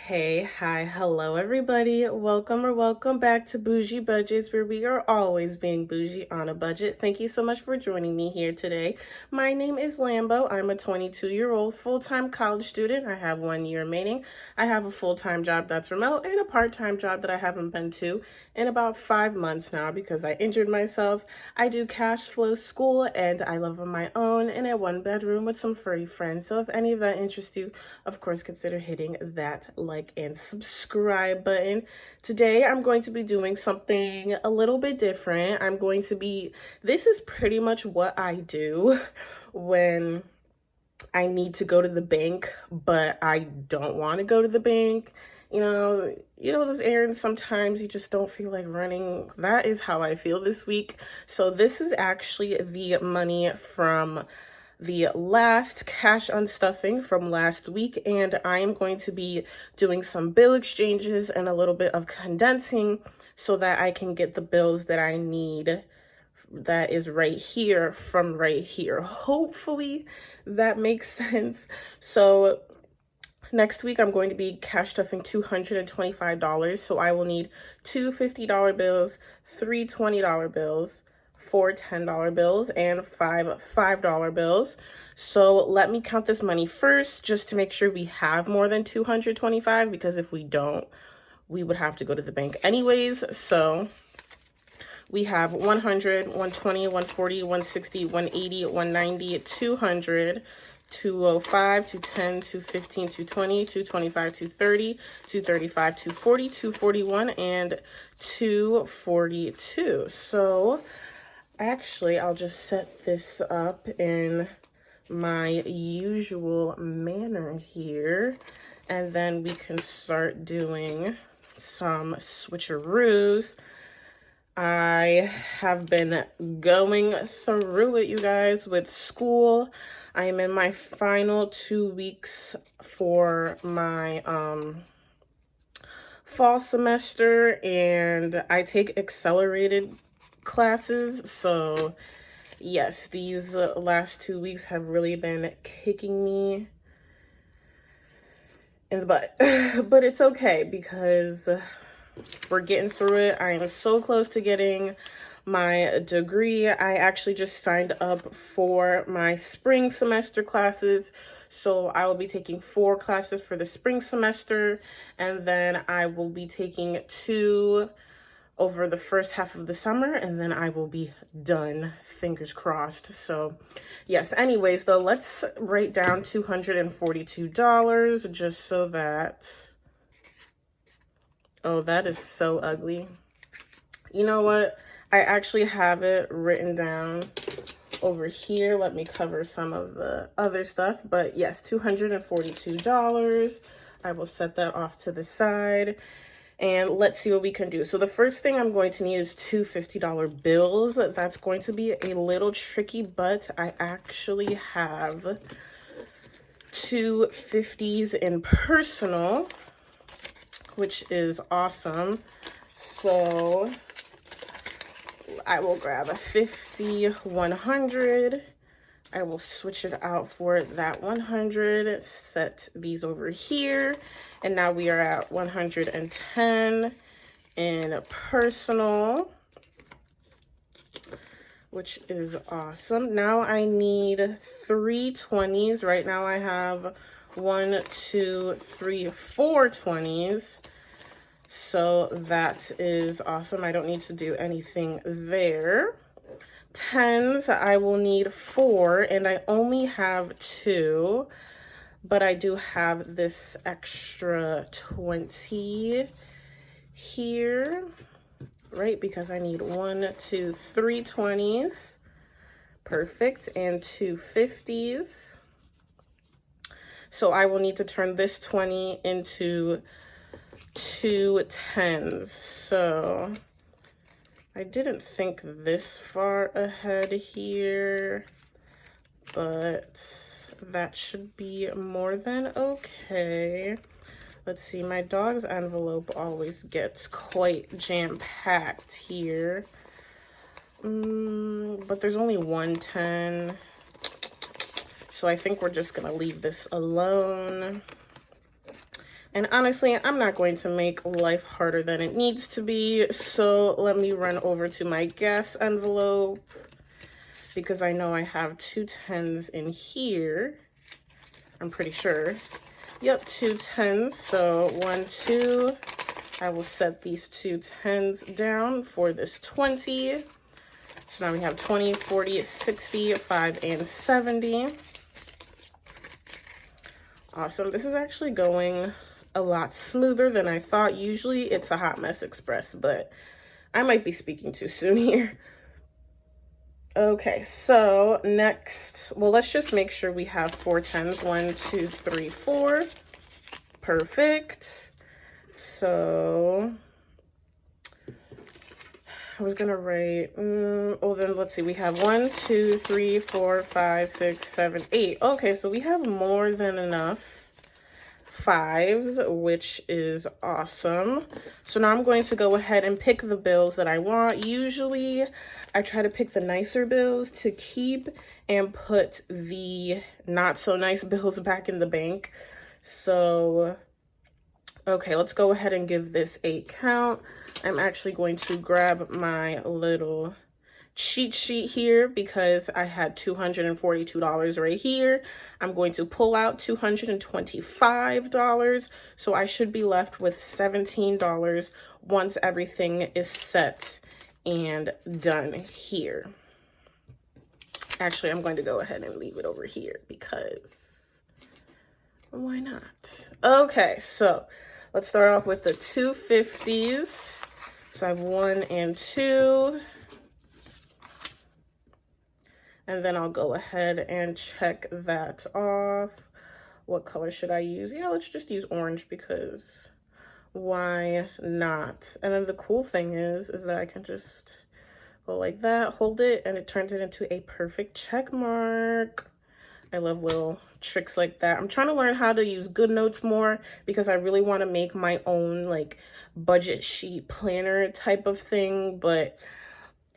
Hey, hi, hello everybody. Welcome back to Bougie Budgets, where we are always being bougie on a budget. Thank you so much for joining me here today. My name is Lambo. I'm a 22-year-old full-time college student. I have 1 year remaining. I have a full-time job that's remote and a part-time job that I haven't been to in about 5 months now because I injured myself. I do cash flow school and I live on my own in a 1-bedroom with some furry friends. So if any of that interests you, of course, consider hitting that like and subscribe button. Today, I'm going to be doing something a little bit different. This is pretty much what I do when I need to go to the bank, but I don't want to go to the bank. Those errands sometimes you just don't feel like running. That is how I feel this week. So this is actually the money from the last cash unstuffing from last week, and I am going to be doing some bill exchanges and a little bit of condensing so that I can get the bills that I need that is right here from right here. Hopefully that makes sense. So next week I'm going to be cash stuffing $225, so I will need two $50 bills, three $20 bills, 4 $10 bills, and 5 $5 bills. So let me count this money first just to make sure we have more than 225, because if we don't, we would have to go to the bank anyways. So we have 100, 120, 140, 160, 180, 190, 200, 205, 210, 215, 220, 225, 230, 235, 240, 241, and 242. So actually, I'll just set this up in my usual manner here, and then we can start doing some switcheroos. I have been going through it, you guys, with school. I am in my final 2 weeks for my fall semester, and I take accelerated classes. So yes, these last 2 weeks have really been kicking me in the butt. But it's okay because we're getting through it. I am so close to getting my degree. I actually just signed up for my spring semester classes. So I will be taking 4 classes for the spring semester, and then I will be taking 2 over the first half of the summer, and then I will be done, fingers crossed. So yes, anyways though, let's write down $242 just so that, oh, that is so ugly. You know what? I actually have it written down over here. Let me cover some of the other stuff. But yes, $242. I will set that off to the side. And let's see what we can do. So the first thing I'm going to need is 2 $50 bills. That's going to be a little tricky, but I actually have 2 50s in personal, which is awesome. So I will grab a 50 100. I will switch it out for that 100, set these over here, and now we are at 110 in personal, which is awesome. Now I need 3 20s. Right now I have 1, 2, 3, 4 20s. So that is awesome. I don't need to do anything there. 10s, I will need 4, and I only have 2, but I do have this extra 20 here, right? Because I need 1, 2, 3 20s. Perfect. And 2 50s. So I will need to turn this 20 into 2 10s. So I didn't think this far ahead here, but that should be more than okay. Let's see, my dog's envelope always gets quite jam-packed here. But there's only 110. So I think we're just gonna leave this alone. And honestly, I'm not going to make life harder than it needs to be. So let me run over to my gas envelope because I know I have 2 10s in here. I'm pretty sure. Yep, 2 10s. So 1, 2. I will set these 2 10s down for this 20. So now we have 20, 40, 60, 5, and 70. Awesome. This is actually going a lot smoother than I thought. Usually it's a hot mess express, but I might be speaking too soon here. Okay, so next, well, let's just make sure we have 4 10s. 1, 2, 3, 4. Perfect. So I was gonna write, oh, then let's see, we have 1, 2, 3, 4, 5, 6, 7, 8. Okay, so we have more than enough 5s, which is awesome. So now I'm going to go ahead and pick the bills that I want. Usually I try to pick the nicer bills to keep and put the not so nice bills back in the bank. So, okay, let's go ahead and give this a count. I'm actually going to grab my little cheat sheet here because I had $242 right here. I'm going to pull out $225, so I should be left with $17 once everything is set and done here. Actually, I'm going to go ahead and leave it over here because why not? Okay, so let's start off with the 250s. So I have 1 and 2. And then I'll go ahead and check that off. What color should I use? Yeah, let's just use orange because why not? And then the cool thing is that I can just go like that, hold it, and it turns it into a perfect check mark. I love little tricks like that. I'm trying to learn how to use GoodNotes more because I really want to make my own like budget sheet planner type of thing, but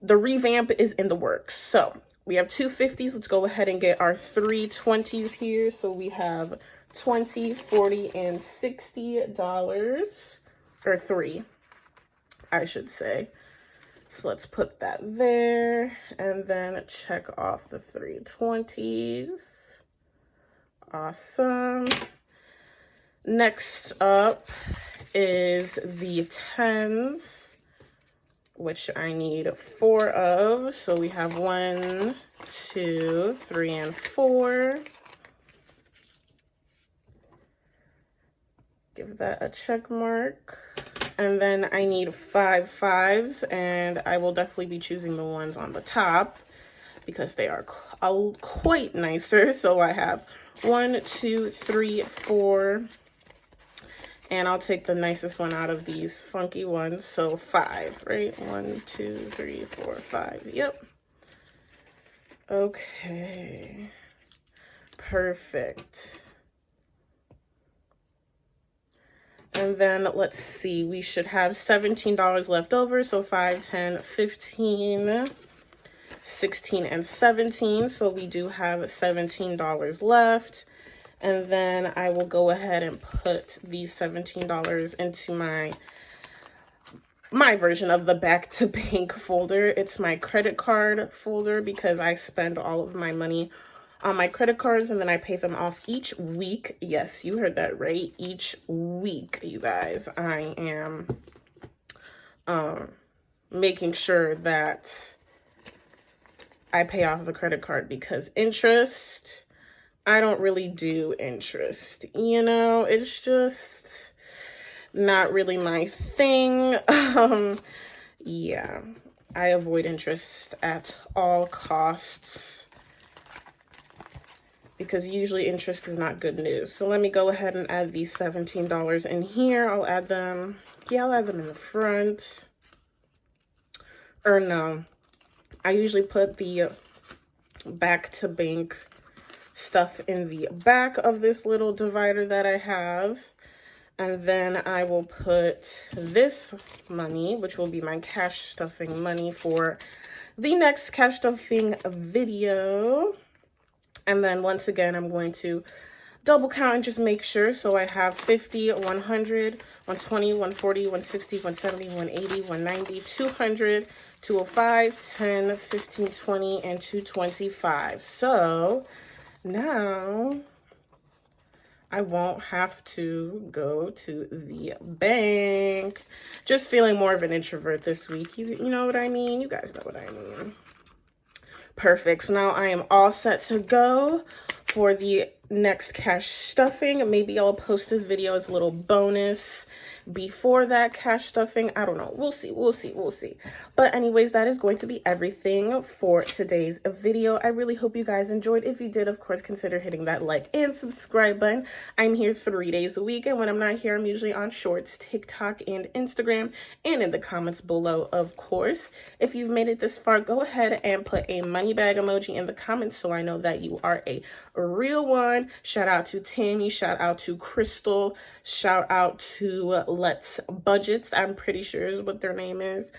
the revamp is in the works. So we have 250s. Let's go ahead and get our 3 20s here. So we have 20, 40, and $60, or 3, I should say. So let's put that there and then check off the 3 20s. Awesome. Next up is the 10s, which I need 4 of. So we have 1, 2, 3, and 4. Give that a check mark. And then I need 5 5s, and I will definitely be choosing the ones on the top because they are quite nicer. So I have 1, 2, 3, 4. And I'll take the nicest one out of these funky ones. So 5, right? 1, 2, 3, 4, 5. Yep. Okay. Perfect. And then let's see, we should have $17 left over. So 5, 10, 15, 16, and 17. So we do have $17 left. And then I will go ahead and put these $17 into my version of the back to bank folder. It's my credit card folder because I spend all of my money on my credit cards and then I pay them off each week. Yes, you heard that right. Each week, you guys. I am making sure that I pay off the credit card because interest, I don't really do interest, you know, it's just not really my thing. Yeah, I avoid interest at all costs because usually interest is not good news. So let me go ahead and add these $17 in here. I'll add them in the front. Or no, I usually put the back to bank stuff in the back of this little divider that I have. And then I will put this money, which will be my cash stuffing money for the next cash stuffing video. And then once again, I'm going to double count and just make sure. So I have 50, 100, 120, 140, 160, 170, 180, 190, 200, 205, 10, 15, 20, and 225. So now I won't have to go to the bank. Just feeling more of an introvert this week. You know what I mean? You guys know what I mean. Perfect. So now I am all set to go for the next cash stuffing. Maybe I'll post this video as a little bonus before that cash stuffing. I don't know. We'll see. But anyways, that is going to be everything for today's video. I really hope you guys enjoyed. If you did, of course, consider hitting that like and subscribe button. I'm here 3 days a week, and when I'm not here, I'm usually on Shorts, TikTok, and Instagram, and in the comments below, of course. If you've made it this far, go ahead and put a money bag emoji in the comments so I know that you are a real one. Shout out to Tammy, shout out to Crystal, shout out to Let's Budgets, I'm pretty sure is what their name is.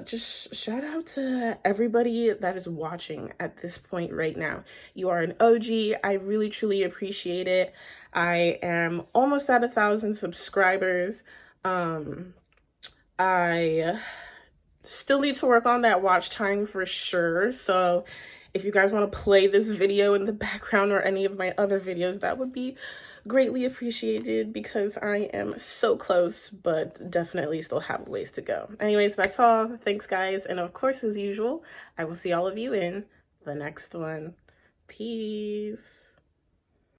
Just shout out to everybody that is watching at this point right now. You are an OG. I really truly appreciate it. I am almost at 1,000 subscribers. I still need to work on that watch time for sure. So if you guys want to play this video in the background or any of my other videos, that would be greatly appreciated because I am so close, but definitely still have a ways to go. Anyways, that's all. Thanks, guys. And of course, as usual, I will see all of you in the next one. Peace.